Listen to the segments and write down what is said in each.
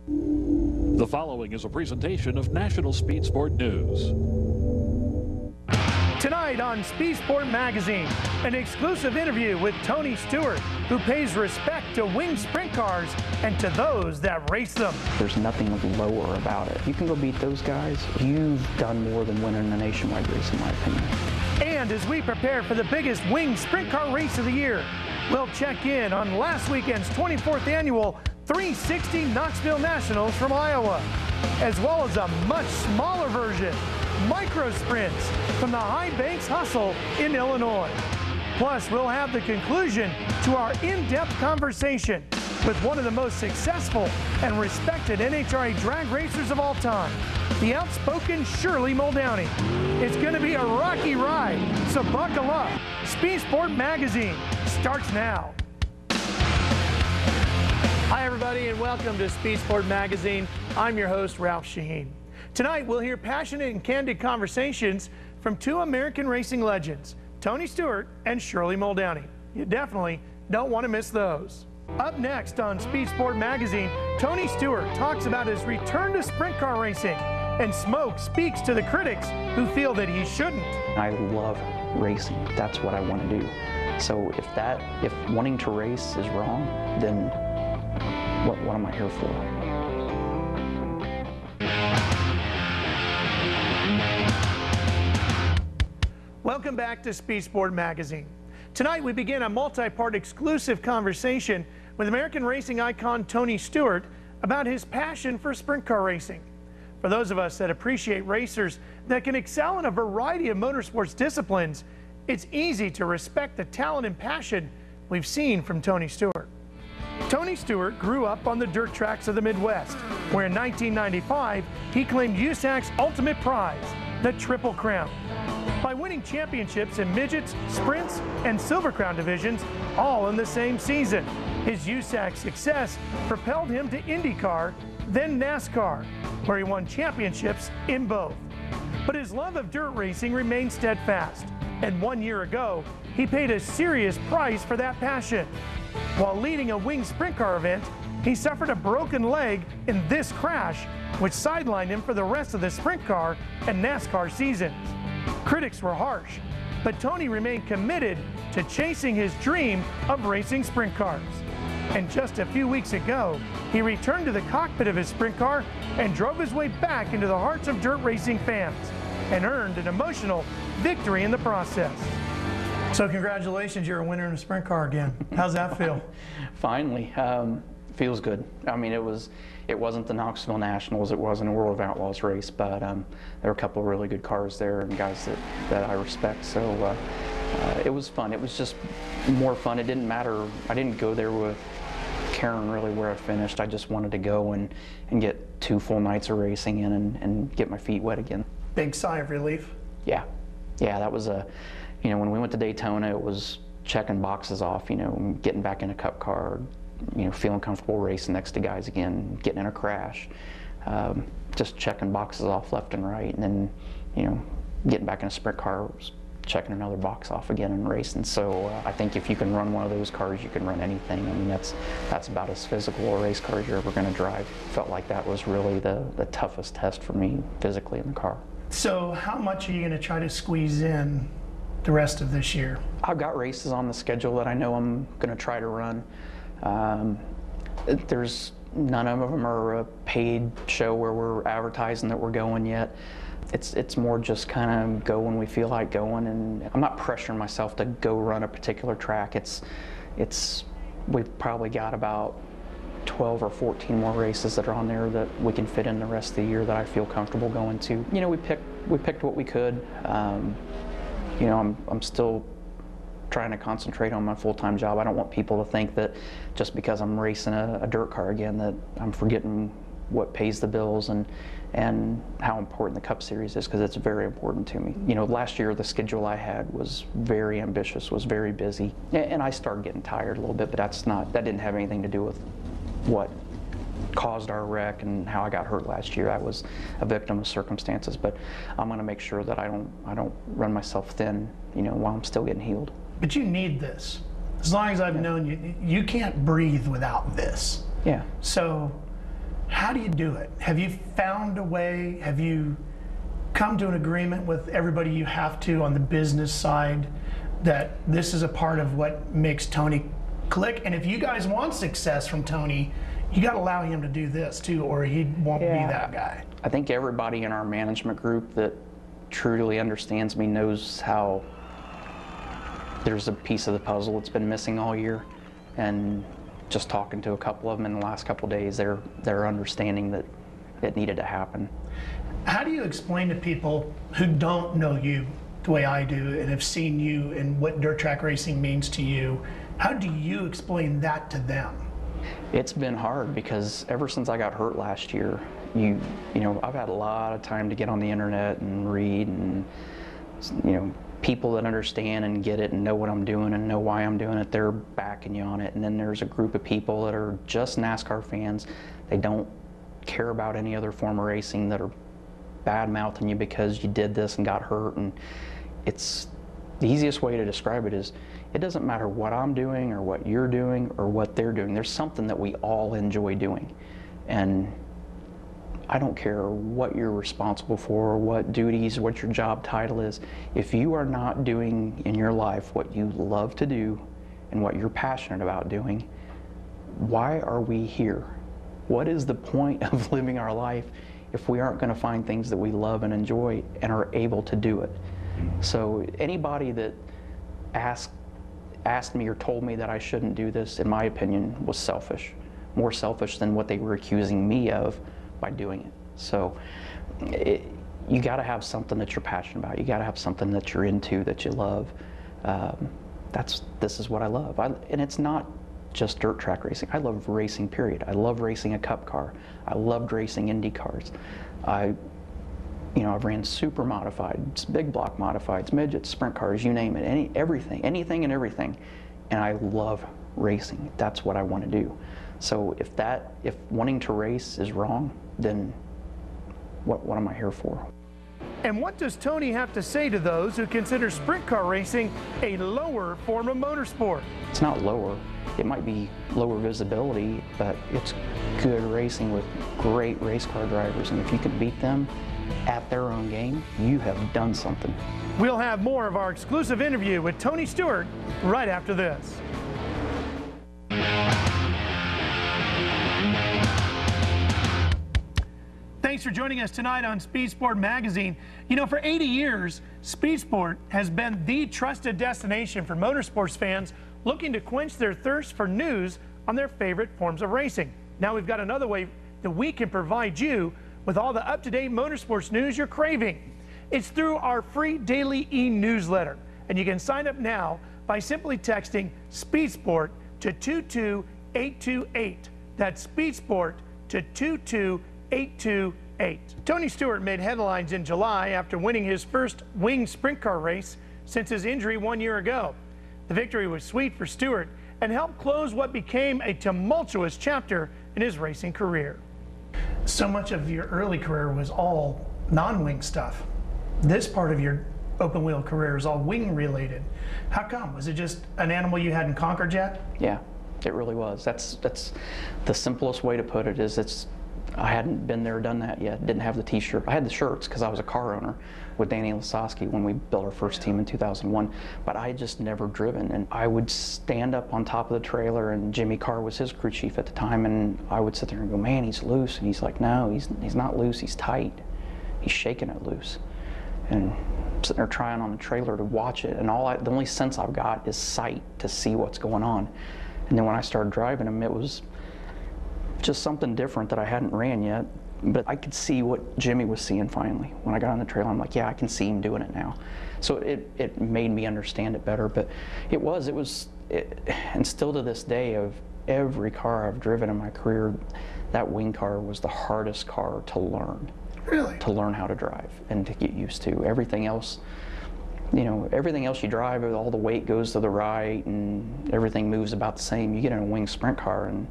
The following is a presentation of National Speed Sport News. Tonight on Speed Sport Magazine, an exclusive interview with Tony Stewart, who pays respect to winged sprint cars and to those that race them. There's nothing lower about it. You can go beat those guys. You've done more than winning a nationwide race, in my opinion. And as we prepare for the biggest winged sprint car race of the year, we'll check in on last weekend's 24th annual 360 Knoxville Nationals from Iowa, as well as a much smaller version, micro sprints from the High Banks Hustle in Illinois. Plus, we'll have the conclusion to our in-depth conversation with one of the most successful and respected NHRA drag racers of all time, the outspoken Shirley Muldowney. It's going to be a rocky ride, so buckle up. Speed Sport Magazine starts now. Hi everybody and welcome to Speed Sport Magazine. I'm your host, Ralph Shaheen. Tonight we'll hear passionate and candid conversations from two American racing legends, Tony Stewart and Shirley Muldowney. You definitely don't want to miss those. Up next on Speed Sport Magazine, Tony Stewart talks about his return to sprint car racing, and Smoke speaks to the critics who feel that he shouldn't. I love racing. That's what I want to do. So if wanting to race is wrong, then what am I here for? Welcome back to Speed Sport Magazine. Tonight we begin a multi-part exclusive conversation with American racing icon Tony Stewart about his passion for sprint car racing. For those of us that appreciate racers that can excel in a variety of motorsports disciplines, it's easy to respect the talent and passion we've seen from Tony Stewart. Tony Stewart grew up on the dirt tracks of the Midwest, where in 1995 he claimed USAC's ultimate prize, the Triple Crown, by winning championships in midgets, sprints, and Silver Crown divisions, all in the same season. His USAC success propelled him to IndyCar, then NASCAR, where he won championships in both. But his love of dirt racing remained steadfast, and 1 year ago, he paid a serious price for that passion. While leading a winged sprint car event, he suffered a broken leg in this crash, which sidelined him for the rest of the sprint car and NASCAR seasons. Critics were harsh, but Tony remained committed to chasing his dream of racing sprint cars. And just a few weeks ago, he returned to the cockpit of his sprint car and drove his way back into the hearts of dirt racing fans and earned an emotional victory in the process. So congratulations, you're a winner in a sprint car again. How's that feel? Finally, feels good. I mean, it wasn't the Knoxville Nationals, it wasn't a World of Outlaws race, but there were a couple of really good cars there and guys that I respect. So it was fun. It was just more fun. It didn't matter. I didn't go there with caring really where I finished. I just wanted to go and get 2 full nights of racing in and get my feet wet again. Big sigh of relief. Yeah, that was when we went to Daytona, it was checking boxes off, getting back in a cup car, feeling comfortable racing next to guys again, getting in a crash, just checking boxes off left and right, and then, getting back in a sprint car, checking another box off again and racing. So I think if you can run one of those cars, you can run anything. I mean, that's about as physical a race car as you're ever going to drive. Felt like that was really the toughest test for me physically in the car. So how much are you going to try to squeeze in the rest of this year? I've got races on the schedule that I know I'm going to try to run. There's none of them are a paid show where we're advertising that we're going yet. It's more just kind of go when we feel like going, and I'm not pressuring myself to go run a particular track. We've probably got about 12 or 14 more races that are on there that we can fit in the rest of the year that I feel comfortable going to. We picked what we could. I'm still trying to concentrate on my full-time job. I don't want people to think that just because I'm racing a dirt car again that I'm forgetting what pays the bills and how important the Cup Series is, because it's very important to me. Last year the schedule I had was very ambitious, was very busy, and I started getting tired a little bit, but that didn't have anything to do with what caused our wreck and how I got hurt last year. I was a victim of circumstances, but I'm going to make sure that I don't run myself thin, while I'm still getting healed. But you need this. As long as I've known you, you can't breathe without this. Yeah. So How do you do it? Have you found a way? Have you come to an agreement with everybody you have to on the business side that this is a part of what makes Tony click? And if you guys want success from Tony, you got to allow him to do this too, or he won't be that guy. I think everybody in our management group that truly understands me knows how there's a piece of the puzzle that's been missing all year. And just talking to a couple of them in the last couple of days, they're understanding that it needed to happen. How do you explain to people who don't know you the way I do and have seen you and what dirt track racing means to you? How do you explain that to them? It's been hard because ever since I got hurt last year, you know, I've had a lot of time to get on the internet and read, and people that understand and get it and know what I'm doing and know why I'm doing it, they're backing you on it. And then there's a group of people that are just NASCAR fans. They don't care about any other form of racing, that are bad-mouthing you because you did this and got hurt. And it's the easiest way to describe it is, it doesn't matter what I'm doing or what you're doing or what they're doing. There's something that we all enjoy doing. And I don't care what you're responsible for, what duties, what your job title is. If you are not doing in your life what you love to do and what you're passionate about doing, why are we here? What is the point of living our life if we aren't going to find things that we love and enjoy and are able to do it? So anybody that asked me or told me that I shouldn't do this, in my opinion, was selfish. More selfish than what they were accusing me of by doing it. So you got to have something that you're passionate about. You got to have something that you're into, that you love. This is what I love. And it's not just dirt track racing. I love racing, period. I love racing a cup car. I loved racing Indy cars. I've ran super modifieds, big block modifieds, midgets, sprint cars, you name it, anything and everything. And I love racing. That's what I want to do. So if wanting to race is wrong, then what am I here for? And what does Tony have to say to those who consider sprint car racing a lower form of motorsport? It's not lower. It might be lower visibility, but it's good racing with great race car drivers. And if you can beat them at their own game, you have done something. We'll have more of our exclusive interview with Tony Stewart right after this. Thanks for joining us tonight on Speed Sport Magazine. You know, for 80 years, Speed Sport has been the trusted destination for motorsports fans looking to quench their thirst for news on their favorite forms of racing. Now we've got another way that we can provide you with all the up-to-date motorsports news you're craving. It's through our free daily e-newsletter, and you can sign up now by simply texting Speed Sport to 22828. That's Speed Sport to 22828. Tony Stewart made headlines in July after winning his first winged sprint car race since his injury 1 year ago. The victory was sweet for Stewart and helped close what became a tumultuous chapter in his racing career. So much of your early career was all non-wing stuff. This part of your open wheel career is all wing related. How come? Was it just an animal you hadn't conquered yet? Yeah, it really was. That's the simplest way to put it. I hadn't been there, done that yet. Didn't have the t-shirt. I had the shirts because I was a car owner with Danny Lasowski when we built our first team in 2001, but I had just never driven. And I would stand up on top of the trailer, and Jimmy Carr was his crew chief at the time, and I would sit there and go, man, he's loose. And he's like, no, he's not loose, he's tight. He's shaking it loose. And I'm sitting there trying on the trailer to watch it, and the only sense I've got is sight to see what's going on. And then when I started driving him, it was just something different that I hadn't ran yet, but I could see what Jimmy was seeing finally. When I got on the trailer, I'm like, yeah, I can see him doing it now. So it made me understand it better, but and still to this day, of every car I've driven in my career, that wing car was the hardest car to learn. Really? To learn how to drive and to get used to. Everything else, everything else you drive, all the weight goes to the right and everything moves about the same. You get in a wing sprint car, and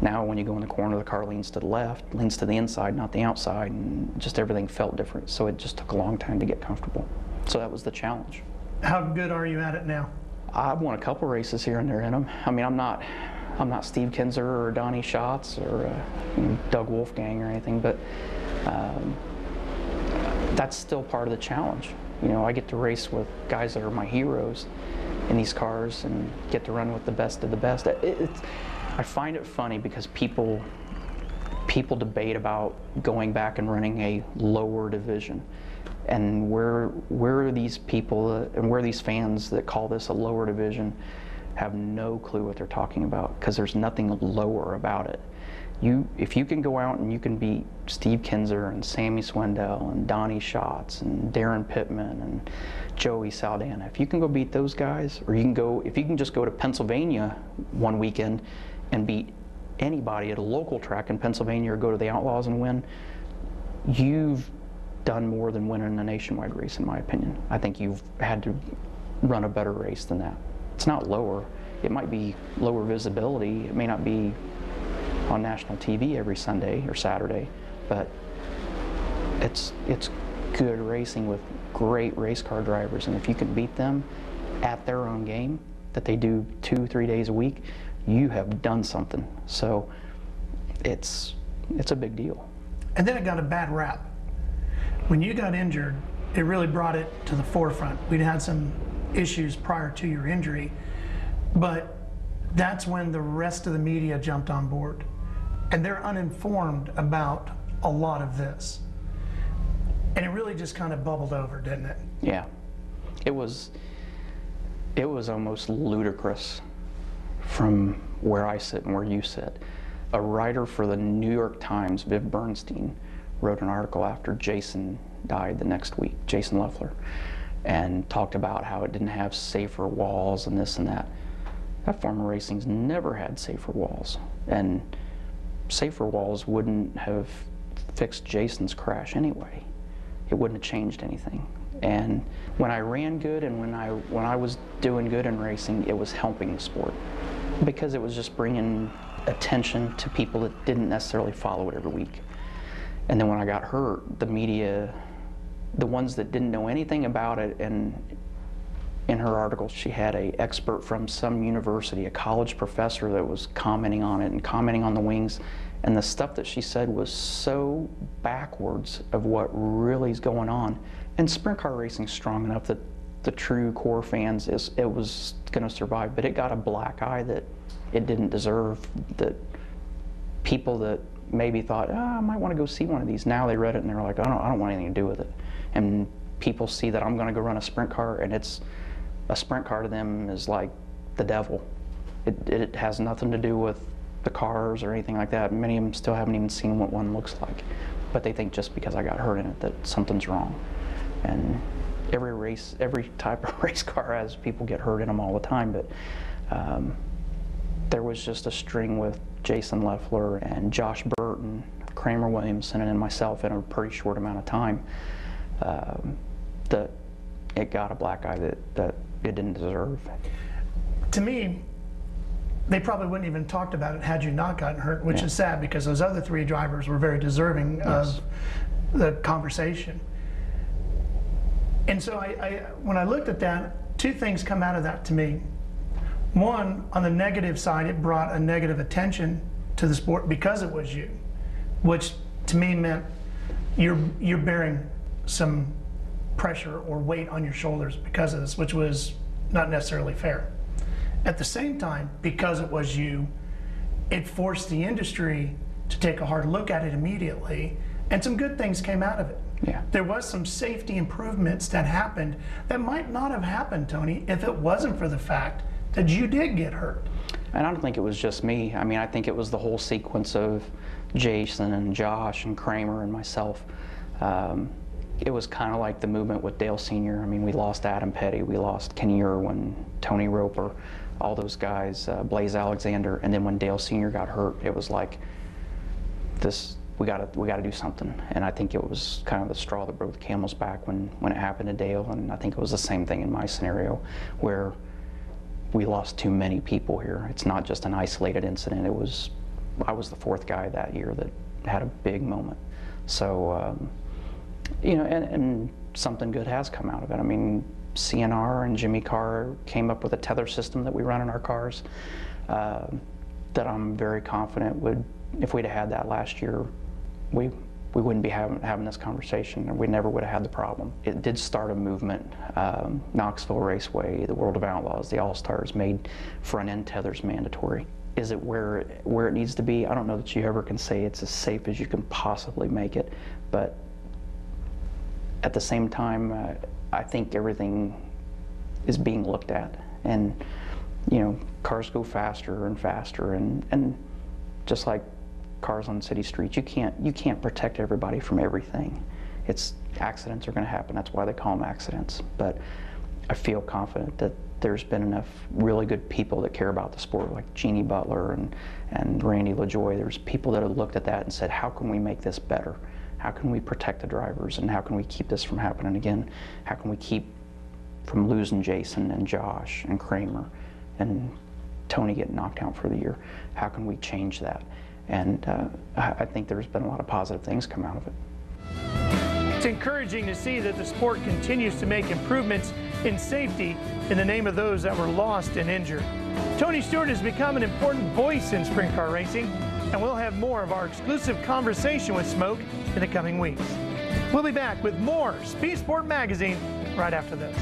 now when you go in the corner, the car leans to the left, leans to the inside, not the outside, and just everything felt different. So it just took a long time to get comfortable. So that was the challenge. How good are you at it now? I've won a couple races here and there in them. I mean, I'm not I'm not Steve Kinzer or Donnie Schatz or Doug Wolfgang or anything, but that's still part of the challenge. You know, I get to race with guys that are my heroes in these cars and get to run with the best of the best. I find it funny because people debate about going back and running a lower division, and where are these people and where are these fans that call this a lower division have no clue what they're talking about, because there's nothing lower about it. If you can go out and you can beat Steve Kinzer and Sammy Swindell and Donnie Schatz and Darren Pittman and Joey Saldana, if you can go beat those guys, or if you can just go to Pennsylvania one weekend and beat anybody at a local track in Pennsylvania, or go to the Outlaws and win, you've done more than winning a nationwide race, in my opinion. I think you've had to run a better race than that. It's not lower. It might be lower visibility. It may not be on national TV every Sunday or Saturday, but it's good racing with great race car drivers, and if you can beat them at their own game that they do 2-3 days a week, you have done something. So it's a big deal. And then it got a bad rap. When you got injured, it really brought it to the forefront. We'd had some issues prior to your injury, but that's when the rest of the media jumped on board. And they're uninformed about a lot of this. And it really just kind of bubbled over, didn't it? Yeah. It was almost ludicrous from where I sit and where you sit. A writer for the New York Times, Viv Bernstein, wrote an article after Jason died the next week, Jason Leffler, and talked about how it didn't have safer walls and this and that. That form of racing's never had safer walls. And safer walls wouldn't have fixed Jason's crash anyway. It wouldn't have changed anything. And when I ran good and when I was doing good in racing, it was helping the sport, because it was just bringing attention to people that didn't necessarily follow it every week. And then when I got hurt, the media, the ones that didn't know anything about it, and in her article she had an expert from some university, a college professor, that was commenting on it and commenting on the wings, and the stuff that she said was so backwards of what really is going on. And sprint car racing's strong enough that the true core fans, it was going to survive, but it got a black eye that it didn't deserve, that people that maybe thought, I might want to go see one of these, now they read it and they're like, I don't want anything to do with it. And people see that I'm going to go run a sprint car, and a sprint car to them is like the devil. It has nothing to do with the cars or anything like that. Many of them still haven't even seen what one looks like, but they think just because I got hurt in it that something's wrong. And every type of race car has people get hurt in them all the time, but there was just a string with Jason Leffler and Josh Burton, Kramer Williamson, and myself in a pretty short amount of time that it got a black eye that it didn't deserve. To me, they probably wouldn't even talked about it had you not gotten hurt, which is sad, because those other three drivers were very deserving of the conversation. And so when I looked at that, two things come out of that to me. One, on the negative side, it brought a negative attention to the sport because it was you, which to me meant you're bearing some pressure or weight on your shoulders because of this, which was not necessarily fair. At the same time, because it was you, it forced the industry to take a hard look at it immediately, and some good things came out of it. Yeah. There was some safety improvements that happened that might not have happened, Tony, if it wasn't for the fact that you did get hurt. And I don't think it was just me. I mean, I think it was the whole sequence of Jason and Josh and Kramer and myself. It was kind of like the movement with Dale Sr. I mean, we lost Adam Petty, we lost Kenny Irwin, Tony Roper, all those guys, Blaze Alexander, and then when Dale Sr. got hurt, it was like, we got to do something. And I think it was kind of the straw that broke the camel's back when it happened to Dale, and I think it was the same thing in my scenario, where we lost too many people here. It's not just an isolated incident. I was the fourth guy that year that had a big moment. So, you know, and something good has come out of it. I mean, CNR and Jimmy Carr came up with a tether system that we run in our cars. that I'm very confident would, if we'd have had that last year, we wouldn't be having this conversation, and we never would have had the problem. It did start a movement. Knoxville Raceway, the World of Outlaws, the All-Stars made front-end tethers mandatory. Is it where it needs to be? I don't know that you ever can say it's as safe as you can possibly make it, but at the same time, I think everything is being looked at, and you know, cars go faster and faster, and just like cars on city streets, you can't protect everybody from everything. Accidents are going to happen. That's why they call them accidents. But I feel confident that there's been enough really good people that care about the sport, like Jeannie Butler and Randy LaJoy. There's people that have looked at that and said, how can we make this better? How can we protect the drivers, and how can we keep this from happening again? How can we keep from losing Jason and Josh and Kramer and Tony getting knocked out for the year? How can we change that? And I think there's been a lot of positive things come out of it. It's encouraging to see that the sport continues to make improvements in safety in the name of those that were lost and injured. Tony Stewart has become an important voice in sprint car racing, and we'll have more of our exclusive conversation with Smoke in the coming weeks. We'll be back with more Speed Sport Magazine right after this.